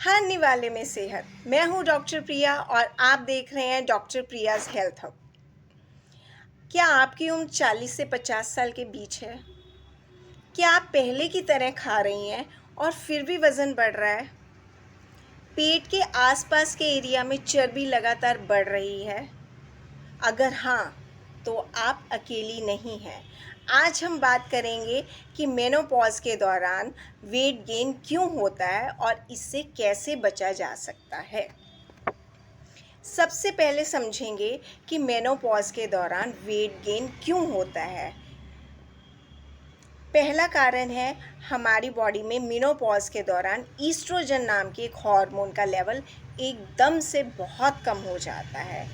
हारने वाले में सेहत। मैं हूं डॉक्टर प्रिया और आप देख रहे हैं डॉक्टर प्रियाज हेल्थ हब। क्या आपकी उम्र 40 से 50 साल के बीच है? क्या आप पहले की तरह खा रही हैं और फिर भी वज़न बढ़ रहा है? पेट के आसपास के एरिया में चर्बी लगातार बढ़ रही है? अगर हाँ, तो आप अकेली नहीं हैं। आज हम बात करेंगे कि मेनोपॉज़ के दौरान वेट गेन क्यों होता है और इससे कैसे बचा जा सकता है। सबसे पहले समझेंगे कि मेनोपॉज़ के दौरान वेट गेन क्यों होता है। पहला कारण है हमारी बॉडी में मेनोपॉज़ के दौरान ईस्ट्रोजन नाम के एक हार्मोन का लेवल एकदम से बहुत कम हो जाता है।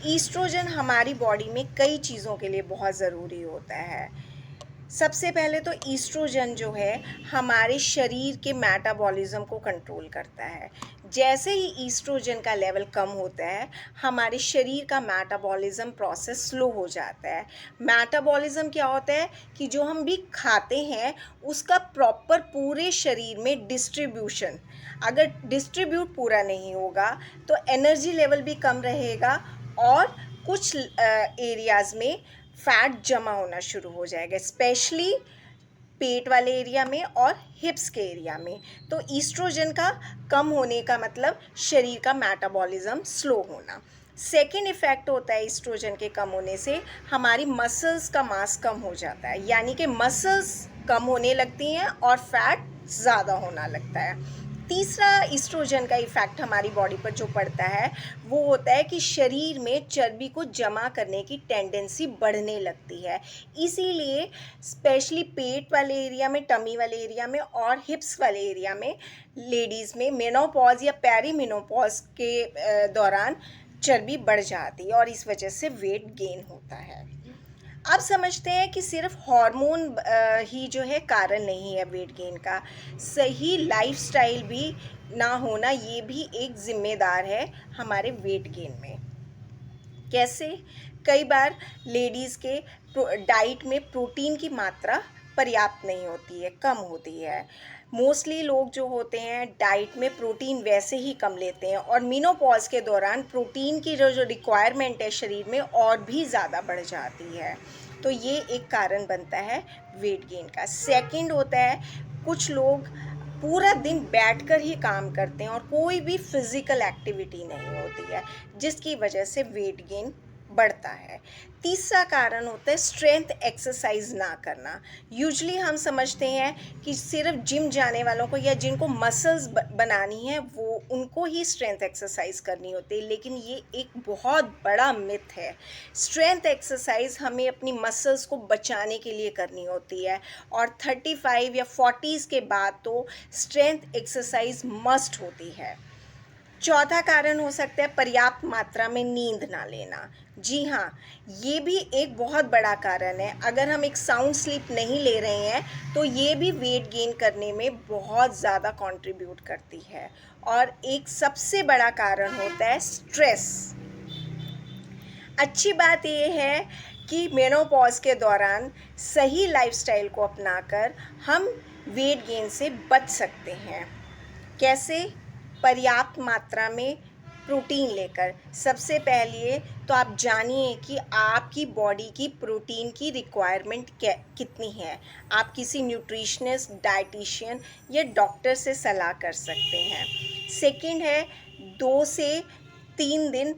ईस्ट्रोजन हमारी बॉडी में कई चीज़ों के लिए बहुत ज़रूरी होता है। सबसे पहले तो ईस्ट्रोजन जो है हमारे शरीर के मेटाबॉलिज्म को कंट्रोल करता है। जैसे ही ईस्ट्रोजन का लेवल कम होता है हमारे शरीर का मेटाबॉलिज्म प्रोसेस स्लो हो जाता है। मेटाबॉलिज्म क्या होता है कि जो हम भी खाते हैं उसका प्रॉपर पूरे शरीर में डिस्ट्रीब्यूशन, अगर डिस्ट्रीब्यूट पूरा नहीं होगा तो एनर्जी लेवल भी कम रहेगा और कुछ एरियाज़ में फैट जमा होना शुरू हो जाएगा, स्पेशली पेट वाले एरिया में और हिप्स के एरिया में। तो ईस्ट्रोजन का कम होने का मतलब शरीर का मेटाबॉलिज्म स्लो होना। सेकेंड इफ़ेक्ट होता है ईस्ट्रोजन के कम होने से हमारी मसल्स का मास कम हो जाता है, यानी कि मसल्स कम होने लगती हैं और फैट ज़्यादा होना लगता है। तीसरा ईस्ट्रोजन का इफ़ेक्ट हमारी बॉडी पर जो पड़ता है वो होता है कि शरीर में चर्बी को जमा करने की टेंडेंसी बढ़ने लगती है। इसीलिए स्पेशली पेट वाले एरिया में, टमी वाले एरिया में और हिप्स वाले एरिया में लेडीज़ में मेनोपॉज़ या पेरीमेनोपॉज़ के दौरान चर्बी बढ़ जाती है और इस वजह से वेट गेन होता है। अब समझते हैं कि सिर्फ हार्मोन ही जो है कारण नहीं है वेट गेन का, सही लाइफस्टाइल भी ना होना ये भी एक ज़िम्मेदार है हमारे वेट गेन में। कैसे? कई बार लेडीज़ के डाइट में प्रोटीन की मात्रा पर्याप्त नहीं होती है, कम होती है। मोस्टली लोग जो होते हैं डाइट में प्रोटीन वैसे ही कम लेते हैं और मेनोपॉज़ के दौरान प्रोटीन की जो रिक्वायरमेंट है शरीर में और भी ज़्यादा बढ़ जाती है। तो ये एक कारण बनता है वेट गेन का। सेकंड होता है कुछ लोग पूरा दिन बैठकर ही काम करते हैं और कोई भी फिज़िकल एक्टिविटी नहीं होती है, जिसकी वजह से वेट गेन बढ़ता है। तीसरा कारण होता है स्ट्रेंथ एक्सरसाइज ना करना। यूजुअली हम समझते हैं कि सिर्फ जिम जाने वालों को या जिनको मसल्स बनानी है वो उनको ही स्ट्रेंथ एक्सरसाइज करनी होती है, लेकिन ये एक बहुत बड़ा मिथ है। स्ट्रेंथ एक्सरसाइज हमें अपनी मसल्स को बचाने के लिए करनी होती है और 35 या 40s के बाद तो स्ट्रेंथ एक्सरसाइज मस्ट होती है। चौथा कारण हो सकता है पर्याप्त मात्रा में नींद ना लेना। जी हाँ, ये भी एक बहुत बड़ा कारण है। अगर हम एक साउंड स्लीप नहीं ले रहे हैं तो ये भी वेट गेन करने में बहुत ज़्यादा कंट्रीब्यूट करती है। और एक सबसे बड़ा कारण होता है स्ट्रेस। अच्छी बात ये है कि मेनोपॉज़ के दौरान सही लाइफस्टाइल को अपनाकर हम वेट गेन से बच सकते हैं। कैसे? पर्याप्त मात्रा में प्रोटीन लेकर। सबसे पहले तो आप जानिए कि आपकी बॉडी की प्रोटीन की रिक्वायरमेंट कितनी है। आप किसी न्यूट्रिशनिस्ट, डाइटिशियन या डॉक्टर से सलाह कर सकते हैं। सेकंड है 2 से 3 दिन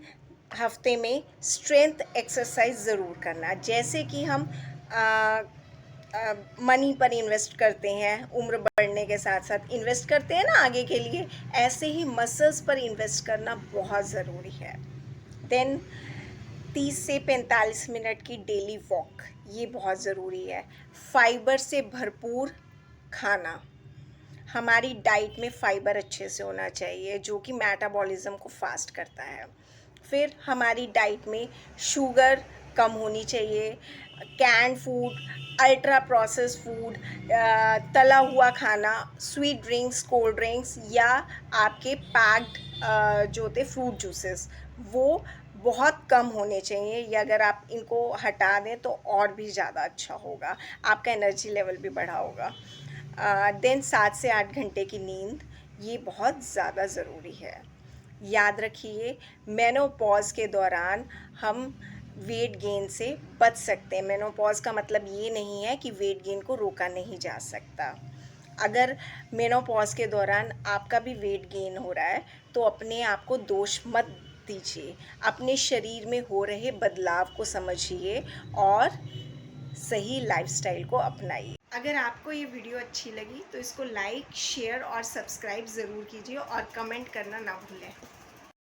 हफ्ते में स्ट्रेंथ एक्सरसाइज ज़रूर करना। जैसे कि हम मनी पर इन्वेस्ट करते हैं, उम्र बढ़ने के साथ साथ इन्वेस्ट करते हैं ना आगे के लिए, ऐसे ही मसल्स पर इन्वेस्ट करना बहुत ज़रूरी है। देन 30 से 45 मिनट की डेली वॉक, ये बहुत ज़रूरी है। फाइबर से भरपूर खाना, हमारी डाइट में फ़ाइबर अच्छे से होना चाहिए जो कि मेटाबॉलिज्म को फास्ट करता है। फिर हमारी डाइट में शुगर कम होनी चाहिए। Can food, ultra process food, तला हुआ खाना, स्वीट ड्रिंक्स, कोल्ड ड्रिंक्स या आपके पैक्ड जो होते फ्रूट जूसेस, वो बहुत कम होने चाहिए। या अगर आप इनको हटा दें तो और भी ज़्यादा अच्छा होगा, आपका एनर्जी लेवल भी बढ़ा होगा। देन 7 से 8 घंटे की नींद, ये बहुत ज़्यादा ज़रूरी है। याद रखिए, मेनोपॉज़ के दौरान हम वेट गेन से बच सकते हैं। मेनोपॉज़ का मतलब ये नहीं है कि वेट गेन को रोका नहीं जा सकता। अगर मेनोपॉज़ के दौरान आपका भी वेट गेन हो रहा है, तो अपने आप को दोष मत दीजिए। अपने शरीर में हो रहे बदलाव को समझिए और सही लाइफ़स्टाइल को अपनाइए। अगर आपको ये वीडियो अच्छी लगी तो इसको लाइक, शेयर और सब्सक्राइब ज़रूर कीजिए और कमेंट करना ना भूलें।